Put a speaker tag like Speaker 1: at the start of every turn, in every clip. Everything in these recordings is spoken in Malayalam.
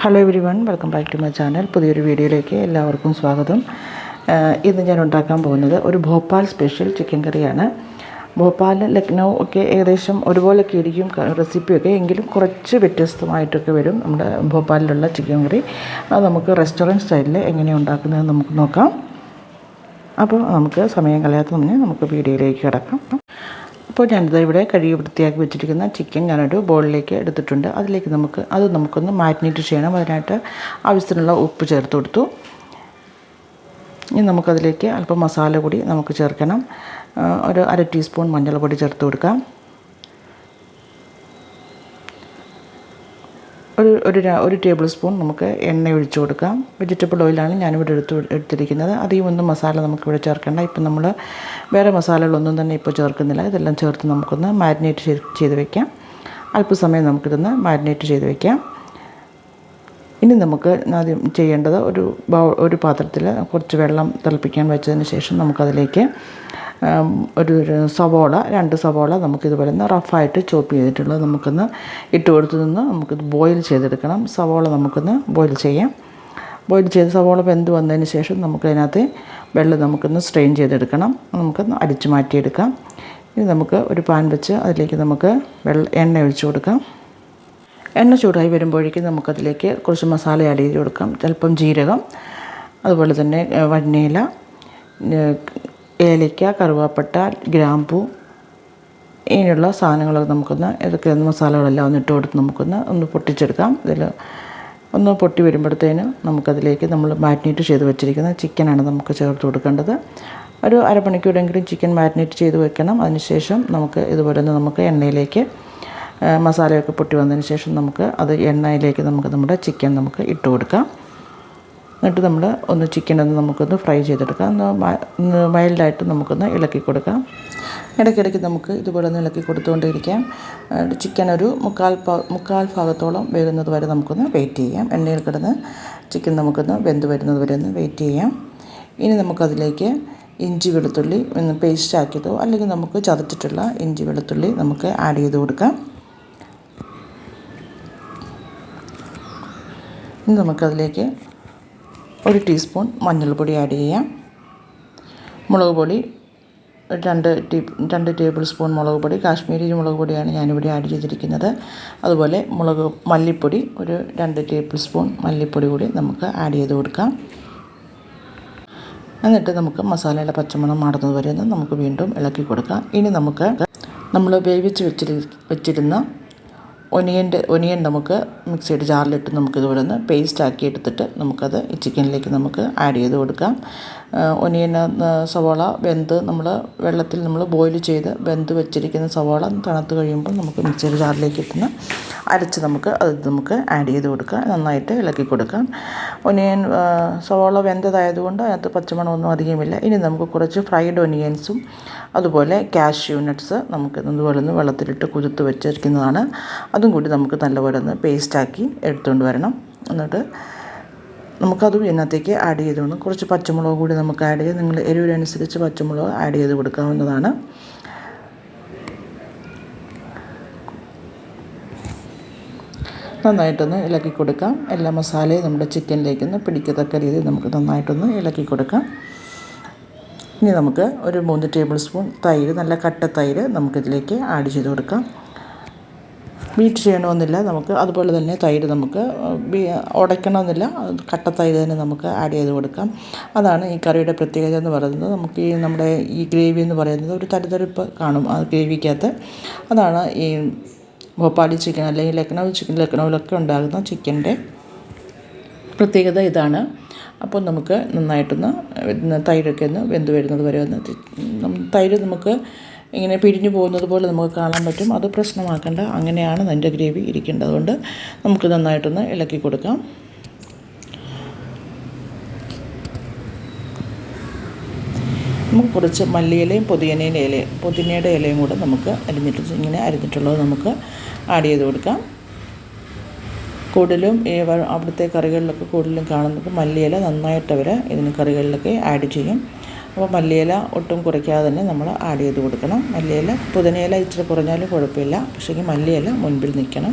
Speaker 1: Hello everyone, welcome back to my channel. പുതിയൊരു വീഡിയോയിലേക്ക് എല്ലാവർക്കും സ്വാഗതം. ഇന്ന് ഞാൻ ഉണ്ടാക്കാൻ പോകുന്നത് ഒരു ഭോപ്പാൽ സ്പെഷ്യൽ ചിക്കൻ കറിയാണ്. ഭോപ്പാൽ, ലക്നൗ ഒക്കെ ഏകദേശം ഒരുപോലൊക്കെ ഇരിക്കും റെസിപ്പിയൊക്കെ, എങ്കിലും കുറച്ച് വ്യത്യസ്തമായിട്ടൊക്കെ വരും നമ്മുടെ ഭോപ്പാലിലുള്ള ചിക്കൻ കറി. അത് നമുക്ക് റെസ്റ്റോറൻറ്റ് സ്റ്റൈലിൽ എങ്ങനെയാണ് ഉണ്ടാക്കുന്നതെന്ന് നമുക്ക് നോക്കാം. അപ്പോൾ നമുക്ക് സമയം കളയാത്ത മുന്നേ നമുക്ക് വീഡിയോയിലേക്ക് കിടക്കാം. അപ്പോൾ ഞാനിത് ഇവിടെ കഴുകി വൃത്തിയാക്കി വെച്ചിരിക്കുന്ന ചിക്കൻ ഞാനൊരു ബോളിലേക്ക് എടുത്തിട്ടുണ്ട്. അതിലേക്ക് നമുക്കൊന്ന് മാരിനേറ്റ് ചെയ്യണം. അതിനായിട്ട് ആവശ്യത്തിനുള്ള ഉപ്പ് ചേർത്ത് കൊടുത്തു. ഇനി നമുക്കതിലേക്ക് അല്പം മസാല കൂടി നമുക്ക് ചേർക്കണം. ഒരു 1/2 ടീസ്പൂൺ മഞ്ഞൾപ്പൊടി ചേർത്ത് കൊടുക്കാം. ഒരു ടേബിൾ സ്പൂൺ നമുക്ക് എണ്ണ ഒഴിച്ചു കൊടുക്കാം. വെജിറ്റബിൾ ഓയിലാണ് ഞാനിവിടെ എടുത്തിരിക്കുന്നത്. അധികം ഒന്നും മസാല നമുക്കിവിടെ ചേർക്കേണ്ട. ഇപ്പം നമ്മൾ വേറെ മസാലകളൊന്നും തന്നെ ഇപ്പോൾ ചേർക്കുന്നില്ല. ഇതെല്ലാം ചേർത്ത് നമുക്കൊന്ന് മാരിനേറ്റ് ചെയ്ത് വയ്ക്കാം. അല്പസമയം നമുക്കിതൊന്ന് മാരിനേറ്റ് ചെയ്ത് വയ്ക്കാം. ഇനി നമുക്ക് ആദ്യം ചെയ്യേണ്ടത് ഒരു പാത്രത്തിൽ കുറച്ച് വെള്ളം തിളപ്പിക്കാൻ വെച്ചതിന് ശേഷം നമുക്കതിലേക്ക് ഒരു സവോള 2 സവോള നമുക്കിതുപോലെ ഒന്ന് റഫായിട്ട് ചോപ്പ് ചെയ്തിട്ടുള്ളത് നമുക്കൊന്ന് ഇട്ട് കൊടുത്തു നിന്ന് നമുക്കിത് ബോയിൽ ചെയ്തെടുക്കണം. സവോള നമുക്കൊന്ന് ബോയിൽ ചെയ്യാം. ബോയിൽ ചെയ്ത് സവോള വെന്ത് വന്നതിന് ശേഷം നമുക്കതിനകത്ത് വെള്ളം നമുക്കൊന്ന് സ്ട്രെയിൻ ചെയ്തെടുക്കണം. നമുക്കൊന്ന് അടിച്ചു മാറ്റിയെടുക്കാം. ഇനി നമുക്ക് ഒരു പാൻ വെച്ച് അതിലേക്ക് നമുക്ക് എണ്ണ ഒഴിച്ചു കൊടുക്കാം. എണ്ണ ചൂടായി വരുമ്പോഴേക്കും നമുക്കതിലേക്ക് കുറച്ച് മസാല ആഡ് ചെയ്ത് കൊടുക്കാം. ചിലപ്പം ജീരകം, അതുപോലെ തന്നെ വന്നേല, ഏലയ്ക്ക, കറുവാപ്പട്ട, ഗ്രാമ്പൂ, ഇങ്ങനെയുള്ള സാധനങ്ങളൊക്കെ നമുക്കൊന്ന് ഇതൊക്കെ മസാലകളെല്ലാം ഒന്ന് ഇട്ട് കൊടുത്ത് നമുക്കൊന്ന് പൊട്ടിച്ചെടുക്കാം. ഇതിൽ ഒന്ന് പൊട്ടി വരുമ്പോഴത്തേന് നമുക്കതിലേക്ക് നമ്മൾ മാരിനേറ്റ് ചെയ്ത് വെച്ചിരിക്കുന്ന ചിക്കനാണ് നമുക്ക് ചേർത്ത് കൊടുക്കേണ്ടത്. ഒരു അരമണിക്കൂറെങ്കിലും ചിക്കൻ മാരിനേറ്റ് ചെയ്ത് വെക്കണം. അതിനുശേഷം നമുക്ക് ഇതുപോലെ നമുക്ക് എണ്ണയിലേക്ക് മസാലയൊക്കെ പൊട്ടി വന്നതിന് ശേഷം നമുക്ക് അത് എണ്ണയിലേക്ക് നമ്മുടെ ചിക്കൻ നമുക്ക് ഇട്ട് കൊടുക്കാം. എന്നിട്ട് നമ്മൾ ചിക്കനൊന്ന് നമുക്കൊന്ന് ഫ്രൈ ചെയ്തെടുക്കാം. മൈൽഡായിട്ട് നമുക്കൊന്ന് ഇളക്കി കൊടുക്കാം. ഇടയ്ക്കിടയ്ക്ക് നമുക്ക് ഇതുപോലെ ഒന്ന് ഇളക്കി കൊടുത്തുകൊണ്ടിരിക്കാം. ചിക്കൻ ഒരു മുക്കാൽ ഭാഗത്തോളം വേകുന്നത് വരെ നമുക്കൊന്ന് വെയിറ്റ് ചെയ്യാം. എണ്ണയിൽ കിടന്ന് ചിക്കൻ നമുക്കൊന്ന് വെന്ത് വരുന്നത് വരെ ഒന്ന് വെയിറ്റ് ചെയ്യാം. ഇനി നമുക്കതിലേക്ക് ഇഞ്ചി വെളുത്തുള്ളി പേസ്റ്റ് ആക്കിയതോ അല്ലെങ്കിൽ നമുക്ക് ചതച്ചിട്ടുള്ള ഇഞ്ചി വെളുത്തുള്ളി നമുക്ക് ആഡ് ചെയ്ത് കൊടുക്കാം. ഇനി നമുക്കതിലേക്ക് 1 ടീസ്പൂൺ മഞ്ഞൾപ്പൊടി ആഡ് ചെയ്യാം. മുളക് പൊടി 2 ടേബിൾ സ്പൂൺ മുളക് പൊടി, കാശ്മീരി മുളക് പൊടിയാണ് ഞാനിവിടെ ആഡ് ചെയ്തിരിക്കുന്നത്. അതുപോലെ മല്ലിപ്പൊടി 2 ടേബിൾ സ്പൂൺ മല്ലിപ്പൊടി കൂടി നമുക്ക് ആഡ് ചെയ്ത് കൊടുക്കാം. എന്നിട്ട് നമുക്ക് മസാലയുടെ പച്ചമണം മാറുന്നത് വരെ നമുക്ക് വീണ്ടും ഇളക്കി കൊടുക്കാം. ഇനി നമ്മൾ വേവിച്ച് വെച്ചിരുന്ന ഒനിയൻ നമുക്ക് മിക്സിയുടെ ജാറിലിട്ട് നമുക്കിതുപോലെ ഒന്ന് പേസ്റ്റ് ആക്കി എടുത്തിട്ട് നമുക്കത് ഈ ചിക്കനിലേക്ക് നമുക്ക് ആഡ് ചെയ്ത് കൊടുക്കാം. സവോള നമ്മൾ വെള്ളത്തിൽ ബോയിൽ ചെയ്ത് വെന്ത് വെച്ചിരിക്കുന്ന സവോള തണുത്ത് കഴിയുമ്പോൾ നമുക്ക് മിക്സിയുടെ ജാറിലേക്ക് അരച്ച് നമുക്ക് ആഡ് ചെയ്ത് കൊടുക്കാം. നന്നായിട്ട് ഇളക്കി കൊടുക്കാം. സവോള വെന്തതായതുകൊണ്ട് അതിനകത്ത് പച്ചമണമൊന്നും അധികമില്ല. ഇനി നമുക്ക് കുറച്ച് ഫ്രൈഡ് ഒനിയൻസും അതുപോലെ കാഷ്യൂ നട്ട്സ് നമുക്ക് ഇതുപോലെ ഒന്ന് വെള്ളത്തിലിട്ട് കുതിർത്ത് വെച്ചിരിക്കുന്നതാണ്. അതും കൂടി നമുക്ക് നല്ലപോലെ ഒന്ന് പേസ്റ്റാക്കി എടുത്തുകൊണ്ട് വരണം. എന്നിട്ട് നമുക്കതും ഇതിനകത്തേക്ക് ആഡ് ചെയ്തുകൊണ്ട് കുറച്ച് പച്ചമുളക് കൂടി നമുക്ക് ആഡ് ചെയ്ത് നിങ്ങൾ എരിവിനനുസരിച്ച് പച്ചമുളക് ആഡ് ചെയ്ത് കൊടുക്കാവുന്നതാണ്. നന്നായിട്ടൊന്ന് ഇളക്കി കൊടുക്കാം. എല്ലാ മസാലയും നമ്മുടെ ചിക്കനിലേക്കൊന്ന് പിടിക്കത്തക്ക രീതിയിൽ നമുക്ക് നന്നായിട്ടൊന്ന് ഇളക്കി കൊടുക്കാം. ഇനി നമുക്ക് ഒരു 3 ടേബിൾ സ്പൂൺ തൈര്, നല്ല കട്ട തൈര് നമുക്കിതിലേക്ക് ആഡ് ചെയ്ത് കൊടുക്കാം. ബീറ്റ് ചെയ്യണമെന്നില്ല. നമുക്ക് അതുപോലെ തന്നെ തൈര് നമുക്ക് ഉടയ്ക്കണമെന്നില്ല. കട്ട തൈര് തന്നെ നമുക്ക് ആഡ് ചെയ്ത് കൊടുക്കാം. അതാണ് ഈ കറിയുടെ പ്രത്യേകത എന്ന് പറയുന്നത്. നമുക്ക് നമ്മുടെ ഈ ഗ്രേവി എന്ന് പറയുന്നത് ഒരു തരിതരിപ്പ് കാണും ആ ഗ്രേവിക്കകത്ത്. അതാണ് ഈ ഭോപ്പാലി ചിക്കൻ അല്ലെങ്കിൽ ലക്നൗവിലൊക്കെ ഉണ്ടാകുന്ന ചിക്കൻ്റെ പ്രത്യേകത ഇതാണ്. അപ്പോൾ നമുക്ക് നന്നായിട്ടൊന്ന് തൈരൊക്കെ ഒന്ന് വെന്ത് വരുന്നത് വരെ തൈര് നമുക്ക് ഇങ്ങനെ പിരിഞ്ഞു പോകുന്നത് പോലെ നമുക്ക് കാണാൻ പറ്റും. അത് പ്രശ്നമാക്കേണ്ട. അങ്ങനെയാണ് അതിൻ്റെ ഗ്രേവി ഇരിക്കേണ്ടത്. അതുകൊണ്ട് നമുക്ക് നന്നായിട്ടൊന്ന് ഇളക്കി കൊടുക്കാം. നമുക്ക് കുറച്ച് മല്ലിയിലയും പുതിനയുടെ ഇലയും കൂടെ നമുക്ക് അരിഞ്ഞിട്ടുള്ളത് നമുക്ക് ആഡ് ചെയ്ത് കൊടുക്കാം. കൂടുതലും അവിടുത്തെ കറികളിലൊക്കെ കൂടുതലും കാണുന്നത് മല്ലിയില നന്നായിട്ട് ഇതിന് കറികളിലൊക്കെ ആഡ് ചെയ്യും. അപ്പോൾ മല്ലിയില ഒട്ടും കുറയ്ക്കാതെ തന്നെ നമ്മൾ ആഡ് ചെയ്ത് കൊടുക്കണം. മല്ലിയില പുതിനയില ഇച്ചിരി കുറഞ്ഞാലും കുഴപ്പമില്ല, പക്ഷേ മല്ലിയില മുൻപിൽ നിൽക്കണം.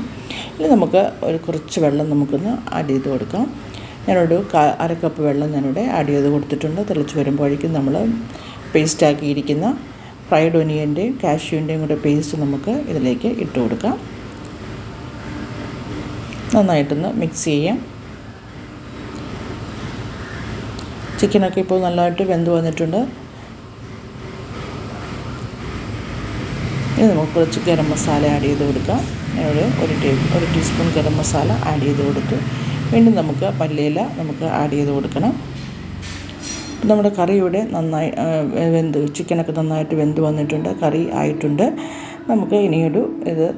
Speaker 1: ഇനി നമുക്ക് ഒരു കുറച്ച് വെള്ളം നമുക്കൊന്ന് ആഡ് ചെയ്ത് കൊടുക്കാം. ഞാനൊരു അര കപ്പ് വെള്ളം ഞാനിവിടെ ആഡ് ചെയ്ത് കൊടുത്തിട്ടുണ്ട്. തിളച്ച് വരുമ്പോഴേക്കും നമ്മൾ പേസ്റ്റാക്കിയിരിക്കുന്ന ഫ്രൈഡ് ഒനിയൻ്റെയും കാഷ്യൂവിൻ്റെയും കൂടെ പേസ്റ്റ് നമുക്ക് ഇതിലേക്ക് ഇട്ട് കൊടുക്കാം. നന്നായിട്ടൊന്ന് മിക്സ് ചെയ്യാം. ചിക്കനൊക്കെ ഇപ്പോൾ നല്ലതായിട്ട് വെന്ത് വന്നിട്ടുണ്ട്. ഇനി നമുക്ക് കുറച്ച് ഗരം മസാല ആഡ് ചെയ്ത് കൊടുക്കാം. ഒരു ടീസ്പൂൺ ഗരം മസാല ആഡ് ചെയ്ത് കൊടുത്തു. വീണ്ടും നമുക്ക് മല്ലിയില നമുക്ക് ആഡ് ചെയ്ത് കൊടുക്കണം. നമ്മുടെ കറി ഇവിടെ നന്നായി ചിക്കനൊക്കെ നന്നായിട്ട് വെന്ത് വന്നിട്ടുണ്ട്. കറി ആയിട്ടുണ്ട്. നമുക്ക് ഇനിയൊരു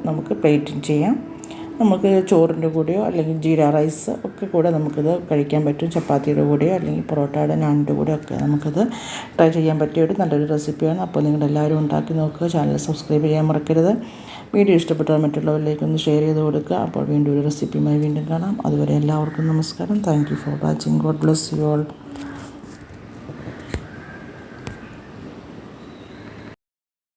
Speaker 1: നമുക്ക് പ്ലേറ്റിംഗ് ചെയ്യാം. നമുക്ക് ചോറിൻ്റെ കൂടെയോ അല്ലെങ്കിൽ ജീര റൈസ് ഒക്കെ കൂടെ നമുക്കിത് കഴിക്കാൻ പറ്റും. ചപ്പാത്തിയുടെ കൂടെയോ അല്ലെങ്കിൽ പൊറോട്ടയുടെ നാനിൻ്റെ കൂടെയോ ഒക്കെ നമുക്കിത് ട്രൈ ചെയ്യാൻ പറ്റിയ നല്ലൊരു റെസിപ്പിയാണ്. അപ്പോൾ നിങ്ങളെല്ലാവരും ഉണ്ടാക്കി നോക്കുക. ചാനൽ സബ്സ്ക്രൈബ് ചെയ്യാൻ മറക്കരുത്. വീഡിയോ ഇഷ്ടപ്പെട്ടാൽ മറ്റുള്ളവരിലേക്ക് ഒന്ന് ഷെയർ ചെയ്ത് കൊടുക്കുക. അപ്പോൾ വീണ്ടും ഒരു റെസിപ്പിയുമായി വീണ്ടും കാണാം. അതുവരെ എല്ലാവർക്കും നമസ്കാരം. Thank you for watching. God bless you all.